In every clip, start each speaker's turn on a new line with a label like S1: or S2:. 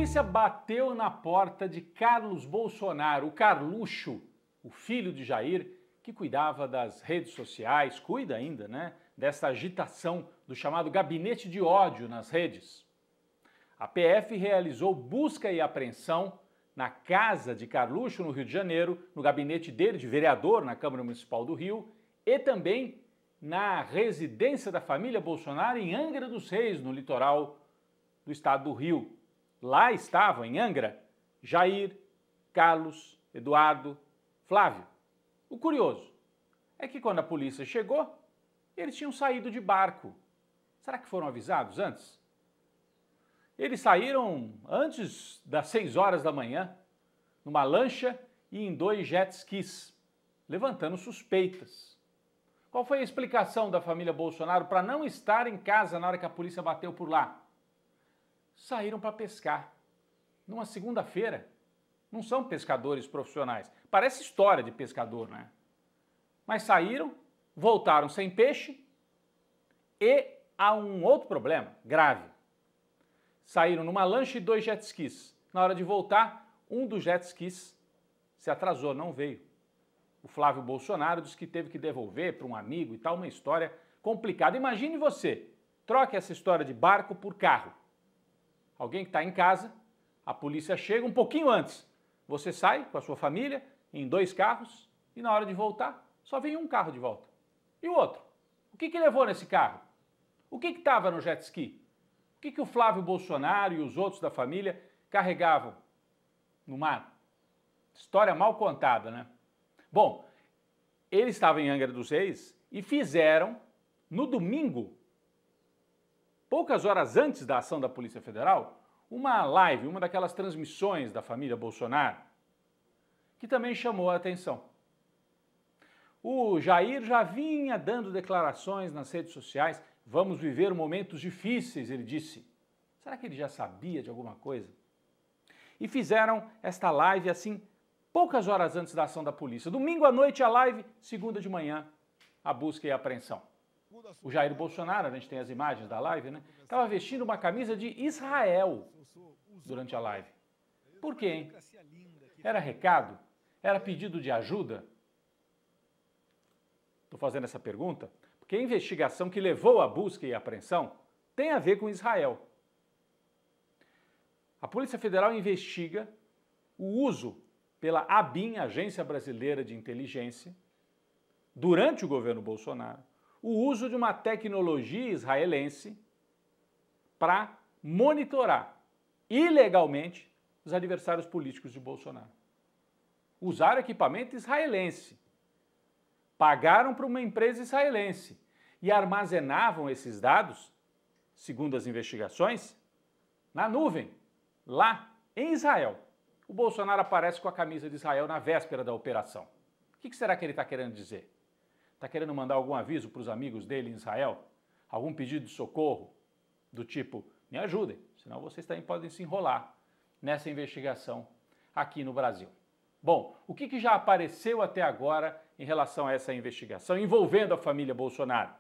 S1: polícia bateu na porta de Carlos Bolsonaro, o Carluxo, o filho de Jair, que cuidava das redes sociais, cuida ainda, né, dessa agitação do chamado gabinete de ódio nas redes. A PF realizou busca e apreensão na casa de Carluxo, no Rio de Janeiro, no gabinete dele de vereador na Câmara Municipal do Rio e também na residência da família Bolsonaro em Angra dos Reis, no litoral do estado do Rio. Lá estavam, em Angra, Jair, Carlos, Eduardo, Flávio. O curioso é que quando a polícia chegou, eles tinham saído de barco. Será que foram avisados antes? Eles saíram antes das 6 horas da manhã, numa lancha e em 2 jet skis, levantando suspeitas. Qual foi a explicação da família Bolsonaro para não estar em casa na hora que a polícia bateu por lá? Saíram para pescar. Numa segunda-feira. Não são pescadores profissionais. Parece história de pescador, né? Mas saíram, voltaram sem peixe e há um outro problema grave. Saíram numa lancha e 2 jet skis. Na hora de voltar, um dos jet skis se atrasou, não veio. O Flávio Bolsonaro disse que teve que devolver para um amigo e tal, uma história complicada. Imagine você, troque essa história de barco por carro. Alguém que está em casa, a polícia chega um pouquinho antes. Você sai com a sua família em 2 carros e na hora de voltar, só vem um carro de volta. E o outro? O que levou nesse carro? O que estava no jet ski? O que o Flávio Bolsonaro e os outros da família carregavam no mar? História mal contada, né? Bom, eles estavam em Angra dos Reis e fizeram, no domingo, poucas horas antes da ação da Polícia Federal, uma live, uma daquelas transmissões da família Bolsonaro, que também chamou a atenção. O Jair já vinha dando declarações nas redes sociais. Vamos viver momentos difíceis, ele disse. Será que ele já sabia de alguma coisa? E fizeram esta live assim, poucas horas antes da ação da polícia. Domingo à noite a live, segunda de manhã a busca e a apreensão. O Jair Bolsonaro, a gente tem as imagens da live, né? Estava vestindo uma camisa de Israel durante a live. Por quê, hein? Era recado? Era pedido de ajuda? Estou fazendo essa pergunta porque a investigação que levou à busca e à apreensão tem a ver com Israel. A Polícia Federal investiga o uso pela ABIN, Agência Brasileira de Inteligência, durante o governo Bolsonaro, o uso de uma tecnologia israelense para monitorar ilegalmente os adversários políticos de Bolsonaro. Usaram equipamento israelense, pagaram para uma empresa israelense e armazenavam esses dados, segundo as investigações, na nuvem, lá em Israel. O Bolsonaro aparece com a camisa de Israel na véspera da operação. O que será que ele está querendo dizer? Está querendo mandar algum aviso para os amigos dele em Israel? Algum pedido de socorro? Do tipo, me ajudem, senão vocês também podem se enrolar nessa investigação aqui no Brasil. Bom, o que já apareceu até agora em relação a essa investigação envolvendo a família Bolsonaro?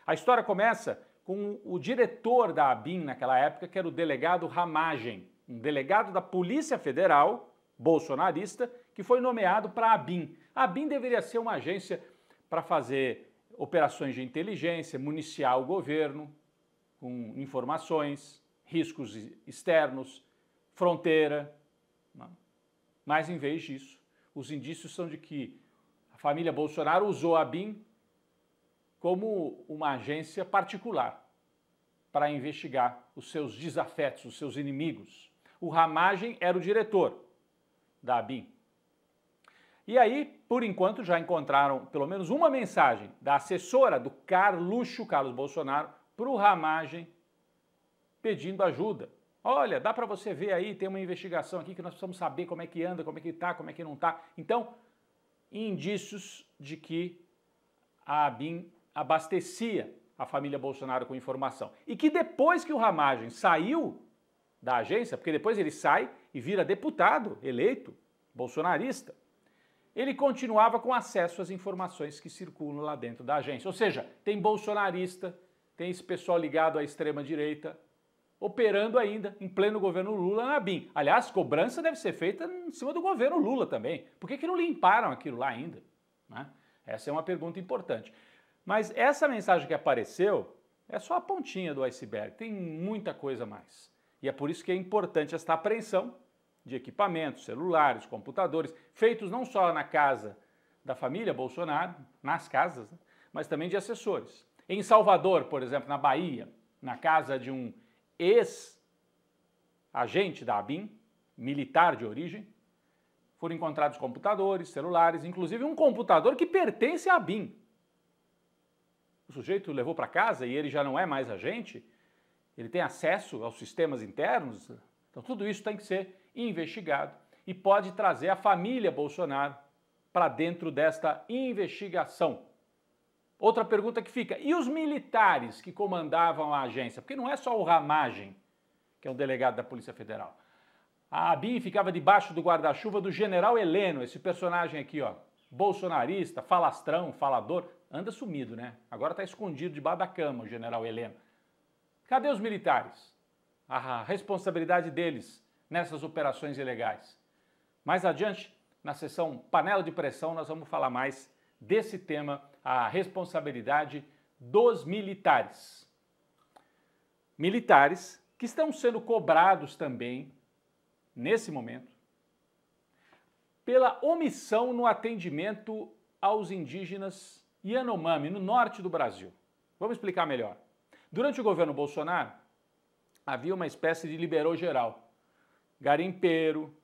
S1: A história começa com o diretor da ABIN naquela época, que era o delegado Ramagem, um delegado da Polícia Federal, bolsonarista, que foi nomeado para a ABIN. A ABIN deveria ser uma agência para fazer operações de inteligência, municiar o governo com informações, riscos externos, fronteira. Não. Mas, em vez disso, os indícios são de que a família Bolsonaro usou a ABIN como uma agência particular para investigar os seus desafetos, os seus inimigos. O Ramagem era o diretor da ABIN. E aí, por enquanto, já encontraram pelo menos uma mensagem da assessora do Carluxo, Carlos Bolsonaro, para o Ramagem pedindo ajuda. Olha, dá para você ver aí, tem uma investigação aqui que nós precisamos saber como é que anda, como é que está, como é que não está. Então, indícios de que a ABIN abastecia a família Bolsonaro com informação. E que depois que o Ramagem saiu da agência, porque depois ele sai e vira deputado eleito, bolsonarista, ele continuava com acesso às informações que circulam lá dentro da agência. Ou seja, tem bolsonarista, tem esse pessoal ligado à extrema-direita operando ainda em pleno governo Lula na BIM. Aliás, cobrança deve ser feita em cima do governo Lula também. Por que não limparam aquilo lá ainda? Né? Essa é uma pergunta importante. Mas essa mensagem que apareceu é só a pontinha do iceberg, tem muita coisa mais. E é por isso que é importante esta apreensão de equipamentos, celulares, computadores, feitos não só na casa da família Bolsonaro, nas casas, né, mas também de assessores. Em Salvador, por exemplo, na Bahia, na casa de um ex-agente da ABIN, militar de origem, foram encontrados computadores, celulares, inclusive um computador que pertence à ABIN. O sujeito levou para casa e ele já não é mais agente, ele tem acesso aos sistemas internos, então tudo isso tem que ser investigado e pode trazer a família Bolsonaro para dentro desta investigação. Outra pergunta que fica, e os militares que comandavam a agência? Porque não é só o Ramagem, que é um delegado da Polícia Federal. A ABIN ficava debaixo do guarda-chuva do general Heleno, esse personagem aqui, ó, bolsonarista, falastrão, falador, anda sumido, né? Agora está escondido debaixo da cama o general Heleno. Cadê os militares? A responsabilidade deles nessas operações ilegais. Mais adiante, na sessão Panela de Pressão, nós vamos falar mais desse tema, a responsabilidade dos militares. Militares que estão sendo cobrados também, nesse momento, pela omissão no atendimento aos indígenas Yanomami, no norte do Brasil. Vamos explicar melhor. Durante o governo Bolsonaro, havia uma espécie de liberou geral. Garimpeiro,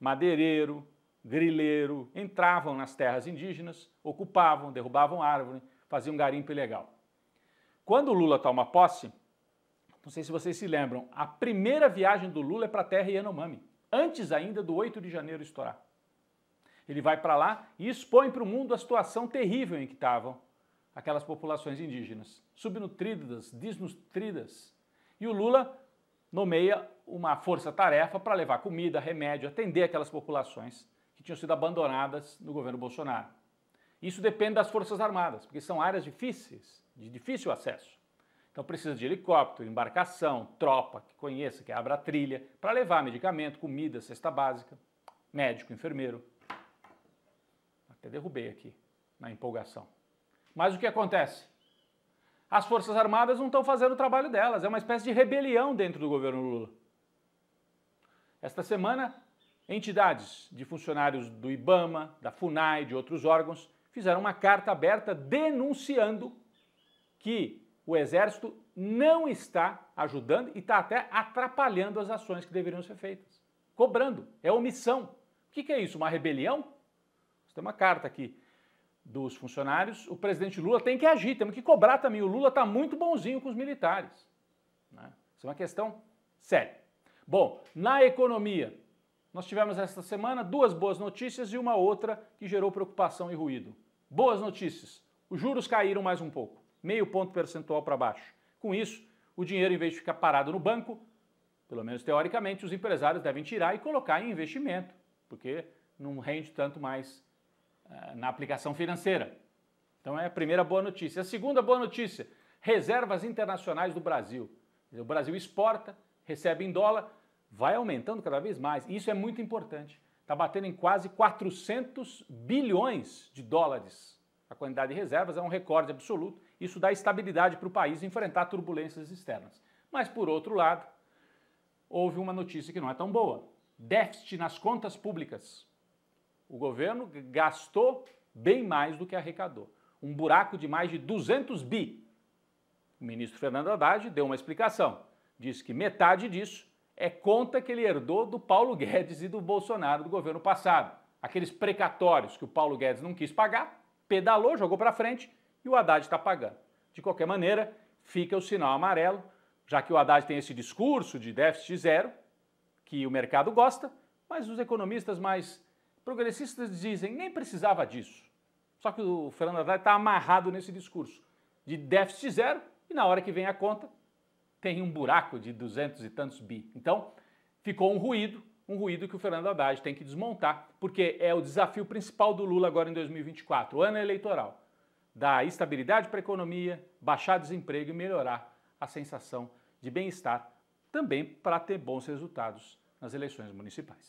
S1: madeireiro, grileiro entravam nas terras indígenas, ocupavam, derrubavam árvore, faziam garimpo ilegal. Quando o Lula toma posse, não sei se vocês se lembram, a primeira viagem do Lula é para a terra Yanomami, antes ainda do 8 de janeiro estourar. Ele vai para lá e expõe para o mundo a situação terrível em que estavam aquelas populações indígenas, subnutridas, desnutridas. E o Lula nomeia uma força-tarefa para levar comida, remédio, atender aquelas populações que tinham sido abandonadas no governo Bolsonaro. Isso depende das Forças Armadas, porque são áreas difíceis, de difícil acesso. Então precisa de helicóptero, embarcação, tropa que conheça, que abra a trilha, para levar medicamento, comida, cesta básica, médico, enfermeiro. Até derrubei aqui, na empolgação. Mas o que acontece? As Forças Armadas não estão fazendo o trabalho delas, é uma espécie de rebelião dentro do governo Lula. Esta semana, entidades de funcionários do IBAMA, da FUNAI, de outros órgãos, fizeram uma carta aberta denunciando que o Exército não está ajudando e está até atrapalhando as ações que deveriam ser feitas. Cobrando, é omissão. O que é isso, uma rebelião? Tem uma carta aqui dos funcionários, o presidente Lula tem que agir, temos que cobrar também. O Lula está muito bonzinho com os militares. Né? Isso é uma questão séria. Bom, na economia, nós tivemos esta semana duas boas notícias e uma outra que gerou preocupação e ruído. Boas notícias, os juros caíram mais um pouco, 0,5 ponto percentual para baixo. Com isso, o dinheiro, em vez de ficar parado no banco, pelo menos teoricamente, os empresários devem tirar e colocar em investimento, porque não rende tanto mais na aplicação financeira. Então é a primeira boa notícia. A segunda boa notícia, reservas internacionais do Brasil. O Brasil exporta, recebe em dólar, vai aumentando cada vez mais. E isso é muito importante. Está batendo em quase 400 bilhões de dólares. A quantidade de reservas é um recorde absoluto. Isso dá estabilidade para o país enfrentar turbulências externas. Mas, por outro lado, houve uma notícia que não é tão boa. Déficit nas contas públicas. O governo gastou bem mais do que arrecadou. Um buraco de mais de 200 bi. O ministro Fernando Haddad deu uma explicação. Disse que metade disso é conta que ele herdou do Paulo Guedes e do Bolsonaro do governo passado. Aqueles precatórios que o Paulo Guedes não quis pagar, pedalou, jogou para frente e o Haddad está pagando. De qualquer maneira, fica o sinal amarelo, já que o Haddad tem esse discurso de déficit zero, que o mercado gosta, mas os economistas mais progressistas dizem nem precisava disso. Só que o Fernando Haddad está amarrado nesse discurso de déficit zero e na hora que vem a conta tem um buraco de 200 e tantos bi. Então ficou um ruído que o Fernando Haddad tem que desmontar, porque é o desafio principal do Lula agora em 2024, o ano eleitoral. Dar estabilidade para a economia, baixar desemprego e melhorar a sensação de bem-estar também para ter bons resultados nas eleições municipais.